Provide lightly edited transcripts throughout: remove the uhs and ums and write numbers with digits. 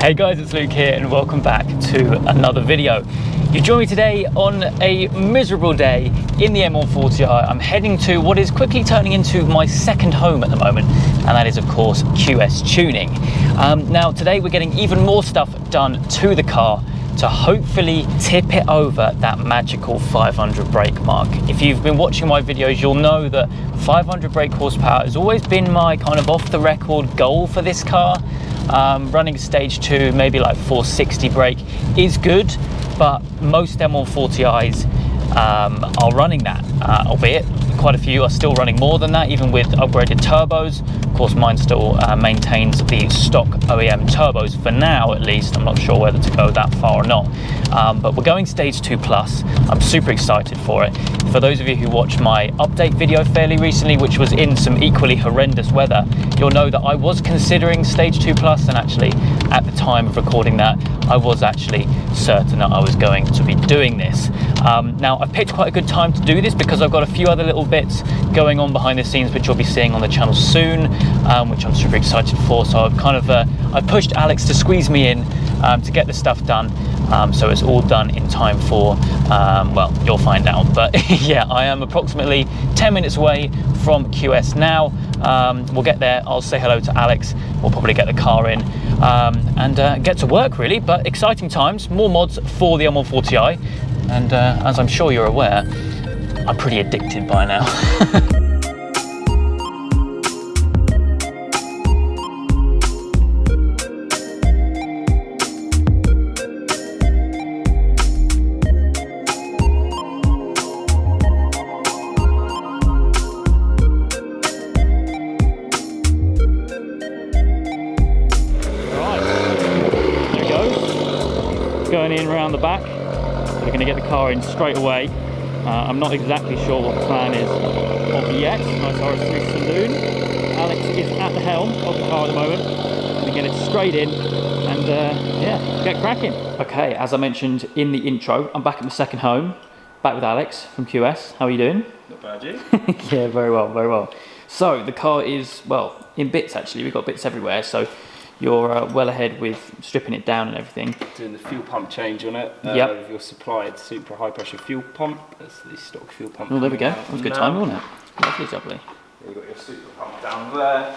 Hey guys, it's Luke here and welcome back to another video. You join me today on a miserable day in the M140i. I'm heading to what is quickly turning into my second home at the moment, and that is of course QS tuning. Now today we're getting even more stuff done to the car to hopefully tip it over that magical 500 brake mark. If you've been watching my videos, you'll know that 500 brake horsepower has always been my kind of off the record goal for this car. Running stage 2, maybe like 460 brake is good, but most M140i's are running that, albeit quite a few are still running more than that, even with upgraded turbos. Of course, mine still maintains the stock OEM turbos for now, at least. I'm not sure whether to go that far or not, but we're going stage 2 plus. I'm super excited for it. For those of you who watched my update video fairly recently, which was in some equally horrendous weather, you'll know that I was considering stage 2 plus, and actually at the time of recording that, I was actually certain that I was going to be doing this. Now, I've picked quite a good time to do this because I've got a few other little bits going on behind the scenes which you'll be seeing on the channel soon, which I'm super excited for. So I've kind of I pushed Alex to squeeze me in to get the stuff done, so it's all done in time for well, you'll find out. But yeah, I am approximately 10 minutes away from QS now. We'll get there, I'll say hello to Alex, we'll probably get the car in and get to work really. But exciting times, more mods for the M140i, and as I'm sure you're aware, I'm pretty addicted by now. Going in around the back, we're going to get the car in straight away. I'm not exactly sure what the plan is of yet. Nice RS3 saloon. Alex is at the helm of the car at the moment. Going to get it straight in and yeah, get cracking. Okay, as I mentioned in the intro, I'm back at my second home, back with Alex from QS. How are you doing? Not bad, you? Yeah, very well, very well. So the car is, well, in bits actually. We've got bits everywhere, so you're well ahead with stripping it down and everything. Doing the fuel pump change on it. Yep. With your supplied super high pressure fuel pump. That's the stock fuel pump. Oh, there we go. That was a good timing, wasn't it? Lovely, lovely. You've got your super pump down there.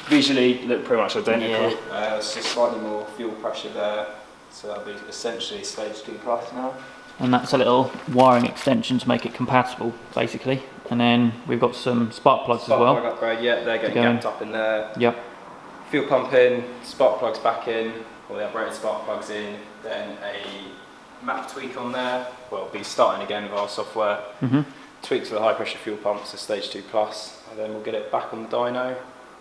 Visually look pretty much identical. Yeah. It's just slightly more fuel pressure there. So that'll be essentially stage 2 plus now. And that's a little wiring extension to make it compatible, basically. And then we've got some spark plugs as well. Spark plug upgrade, yeah, they're getting gapped up in there. Yep. Fuel pump in, spark plugs back in, or the uprated spark plugs in, then a map tweak on there. Well, we'll be starting again with our software. Tweaks for the high pressure fuel pumps to stage 2 plus, and then we'll get it back on the dyno,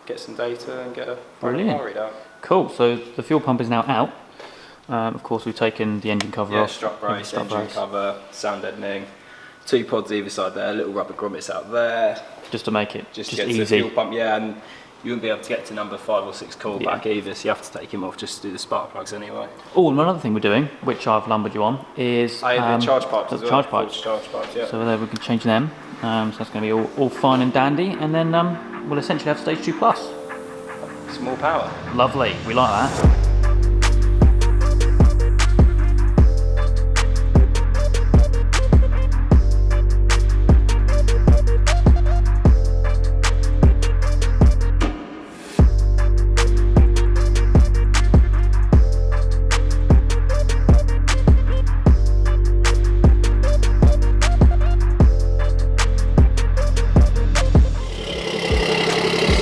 get some data and get a power readout. Cool, so the fuel pump is now out. Of course, we've taken the engine cover off. Strut brace, engine cover, sound deadening, 2 pods either side there, little rubber grommets out there. Just to make it just get easy. To the fuel pump, yeah, and you wouldn't be able to get to number 5 or 6 callback either, so you have to take him off just to do the spark plugs anyway. Oh, and another thing we're doing, which I've lumbered you on, is the charge pipes as well. Charge pipes. Yeah. So there we can change them. So that's going to be all fine and dandy, and then we'll essentially have stage 2 plus. Some more power. Lovely, we like that.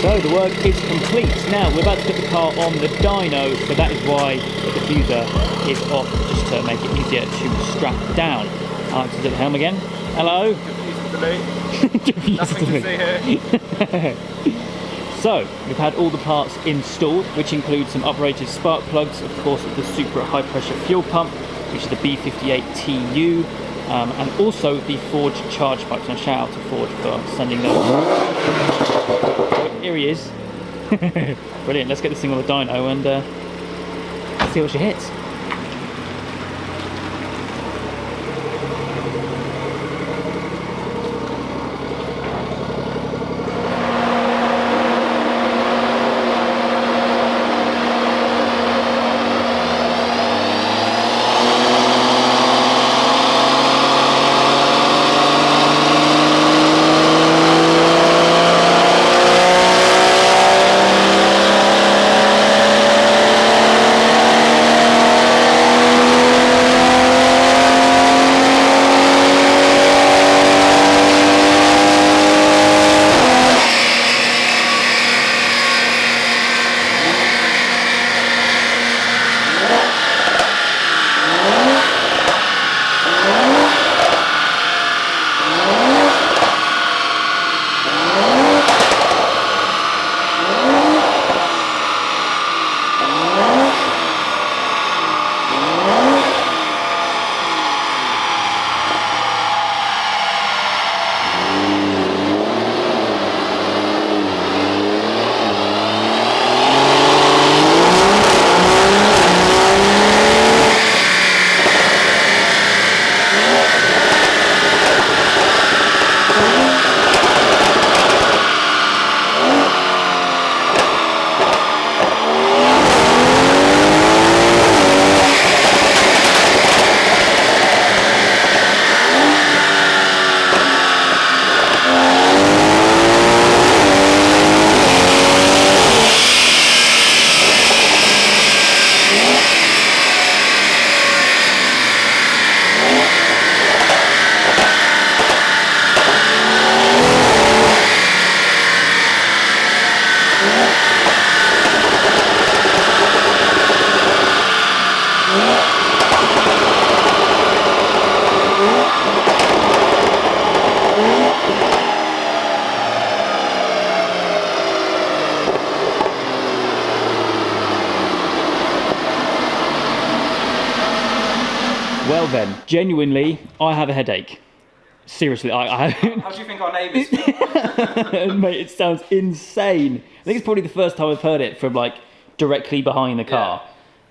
So the work is complete. Now we're about to put the car on the dyno, so that is why the diffuser is off, just to make it easier to strap down. Alex is at the helm again. Hello. Nothing to see here. So we've had all the parts installed, which include some uprated spark plugs, of course the Supra high pressure fuel pump, which is the B58TU, and also the Forge charge pipes. And shout out to Forge for sending those. Here he is. Brilliant, let's get this thing on the dyno and see what she hits. now then, genuinely, I have a headache. Seriously, I How do you think our neighbours feel? Mate, it sounds insane. I think it's probably the first time I've heard it from like directly behind the car.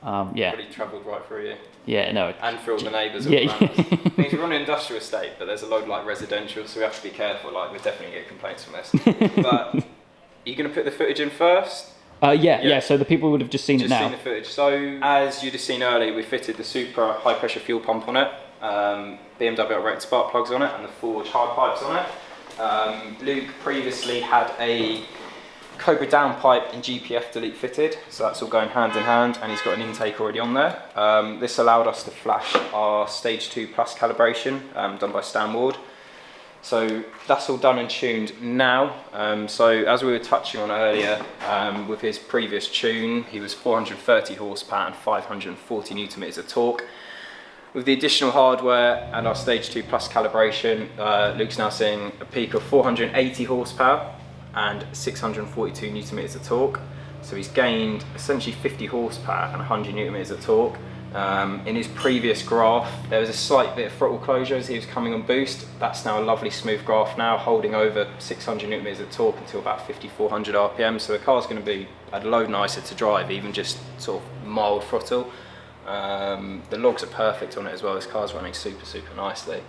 Yeah. Probably travelled right through you. Yeah, no. And for all the neighbours Yeah. around us. I think we're on an industrial estate, but there's a load like residential, so we have to be careful. Like, we'll definitely get complaints from this. But are you going to put the footage in first? Yeah. So the people would have just seen it now. Just seen the footage. So as you'd have seen earlier, we fitted the Supra high pressure fuel pump on it, BMW uprated spark plugs on it, and the Forge hard pipes on it. Luke previously had a Cobra downpipe and GPF delete fitted, so that's all going hand in hand, and he's got an intake already on there. This allowed us to flash our stage 2 plus calibration done by Stan Ward. So that's all done and tuned now. So as we were touching on earlier, with his previous tune, he was 430 horsepower and 540 Newton meters of torque. With the additional hardware and our stage 2 plus calibration, Luke's now seeing a peak of 480 horsepower and 642 Newton meters of torque. So he's gained essentially 50 horsepower and 100 Newton meters of torque. In his previous graph, there was a slight bit of throttle closure as he was coming on boost. That's now a lovely smooth graph now, holding over 600 Newton meters of torque until about 5,400 RPM. So the car's going to be a load nicer to drive, even just sort of mild throttle. The logs are perfect on it as well. This car's running super nicely.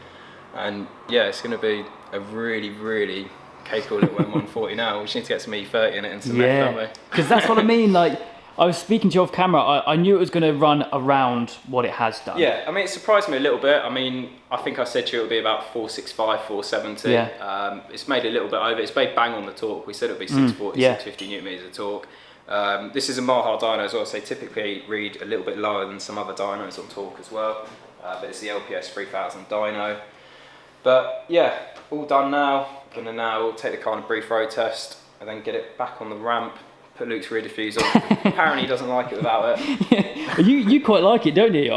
And yeah, it's going to be a really capable little M140 now. We just need to get some E30 in it and some F, don't we? Because that's what I mean. Like, I was speaking to you off camera, I knew it was going to run around what it has done. Yeah, I mean, it surprised me a little bit. I mean, I think I said to you it would be about 465, 470. Yeah. It's made a little bit over. It's made bang on the torque. We said it would be 640, 650 Newton meters of torque. This is a Maha dyno as well, so they typically read a little bit lower than some other dynos on torque as well. But it's the LPS 3000 dyno. But yeah, all done now. Gonna now take the car on a brief road test and then get it back on the ramp. Put Luke's rear diffuser on. Apparently he doesn't like it without it. Yeah. You quite like it, don't you?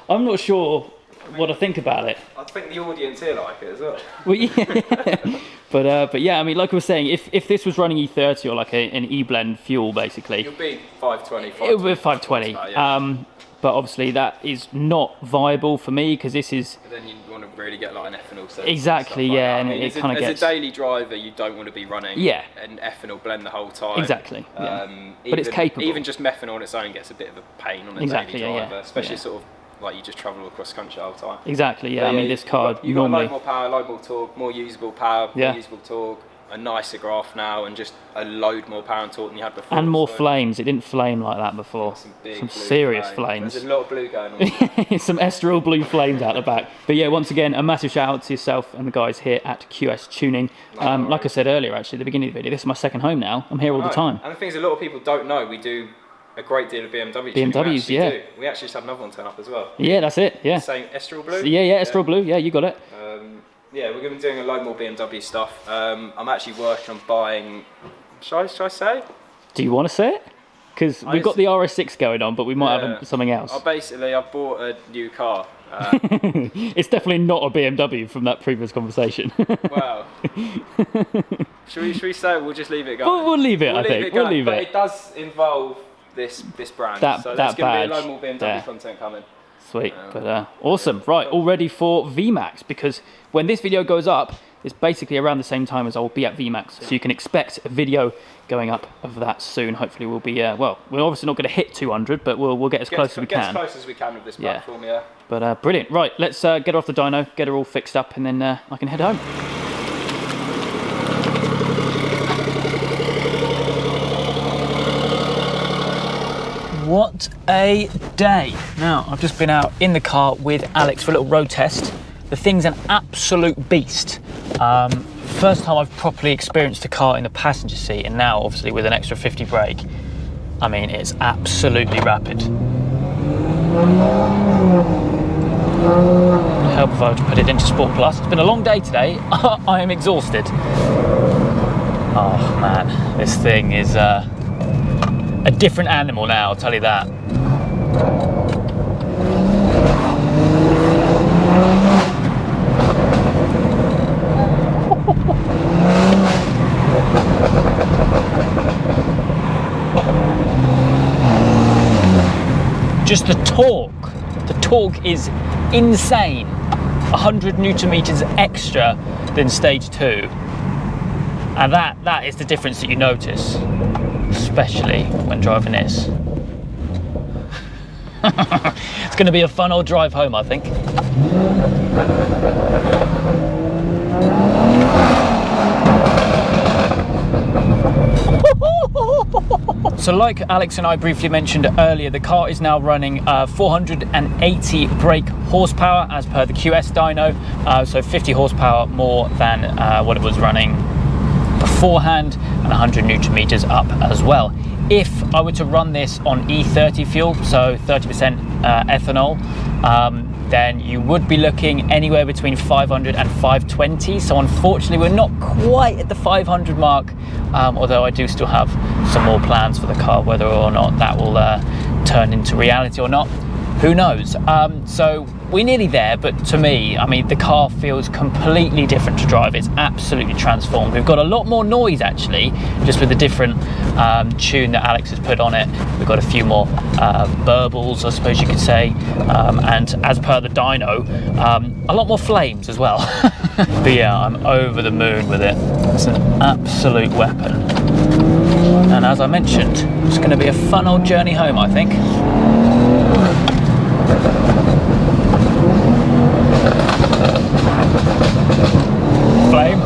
I'm not sure what I think about it. I think the audience here like it as well. Well, yeah. But yeah, I mean, like I was saying, if this was running E30 or like an E-blend fuel, basically, It'll be 520. it would be 520. Yeah. But obviously that is not viable for me because this is. But then you want to really get like an ethanol sense. Exactly, and yeah, like and I mean, it kind of gets. As a daily driver, you don't want to be running an ethanol blend the whole time. Exactly. Yeah. But it's capable. Even just methanol on its own gets a bit of a pain on a daily driver, especially sort of like you just travel across country all the time. Exactly. Yeah. I mean, this car you've normally. got load more power, load more torque, more usable power, more usable torque. A nicer graph now, and just a load more power and torque than you had before. And more flames. It didn't flame like that before. Some serious flames. There's a lot of blue going on. Some Esterol blue flames out the back. But yeah, once again, a massive shout out to yourself and the guys here at QS Tuning. Like I said earlier, actually, at the beginning of the video, this is my second home now. I'm here all the time. And the thing is, a lot of people don't know we do a great deal of BMW tuning. BMWs, yeah. We actually just had another one turn up as well. Yeah, that's it. Yeah. Same Esterol blue. Yeah, Esterol blue. Yeah, you got it. Yeah, we're going to be doing a load more BMW stuff. I'm actually working on buying. Should I say? Do you want to say it? Because we've got the RS6 going on, but we might have something else. I've bought a new car. It's definitely not a BMW from that previous conversation. Wow. Should we say it? We'll just leave it going. We'll leave it, I think. We'll leave it. But it does involve this brand. So there's going to be a load more BMW content coming. Sweet, but awesome. Right, all ready for VMAX, because when this video goes up, it's basically around the same time as I will be at VMAX. So you can expect a video going up of that soon. Hopefully we'll be, well, we're obviously not going to hit 200, but we'll get as close as we can. Get as close as we can with this platform, yeah. But brilliant. Right, let's get her off the dyno, get her all fixed up, and then I can head home. What a day. Now, I've just been out in the car with Alex for a little road test. The thing's an absolute beast. First time I've properly experienced a car in the passenger seat, and now obviously with an extra 50 brake, I mean, it's absolutely rapid. Help if I were to put it into Sport Plus. It's been a long day today. I am exhausted. Oh man, this thing is a different animal now, I'll tell you that. Just the torque is insane. 100 Newton meters extra than stage 2. And that is the difference that you notice, especially when driving this. It's going to be a fun old drive home, I think. So like Alex and I briefly mentioned earlier, the car is now running 480 brake horsepower as per the QS dyno, so 50 horsepower more than what it was running beforehand, and 100 Newton meters up as well. If I were to run this on E30 fuel, so 30% ethanol, then you would be looking anywhere between 500 and 520. So unfortunately, we're not quite at the 500 mark, although I do still have some more plans for the car. Whether or not that will turn into reality or not, who knows? So we're nearly there, but to me, I mean, the car feels completely different to drive. It's absolutely transformed. We've got a lot more noise actually, just with the different tune that Alex has put on it. We've got a few more burbles, I suppose you could say, and as per the dyno, a lot more flames as well. But yeah, I'm over the moon with it. It's an absolute weapon. And as I mentioned, it's going to be a fun old journey home, I think. Flame.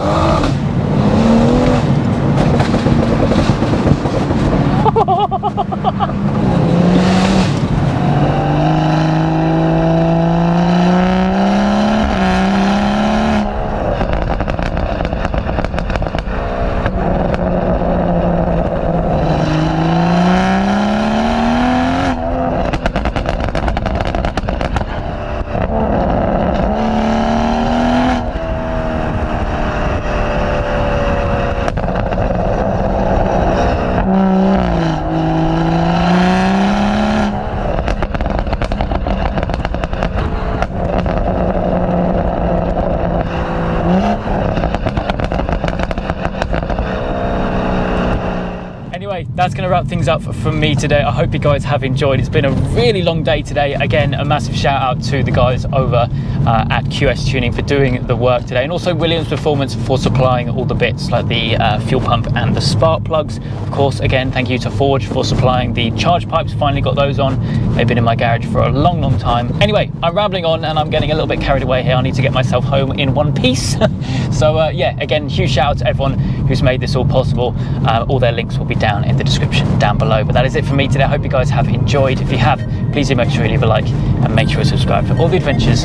That's going to wrap things up from me today. I hope you guys have enjoyed. It's been a really long day today. Again, a massive shout out to the guys over at QS Tuning for doing the work today, and also Williams Performance for supplying all the bits like the fuel pump and the spark plugs. Of course, again, thank you to Forge for supplying the charge pipes. Finally got those on. They've been in my garage for a long time. Anyway, I'm rambling on and I'm getting a little bit carried away here. I need to get myself home in one piece. So yeah, again, huge shout out to everyone who's made this all possible. All their links will be down in the description down below. But that is it for me today. I hope you guys have enjoyed. If you have, please do make sure you leave a like and make sure you subscribe for all the adventures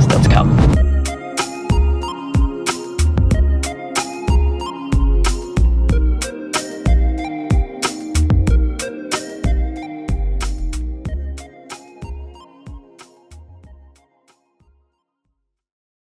still to come.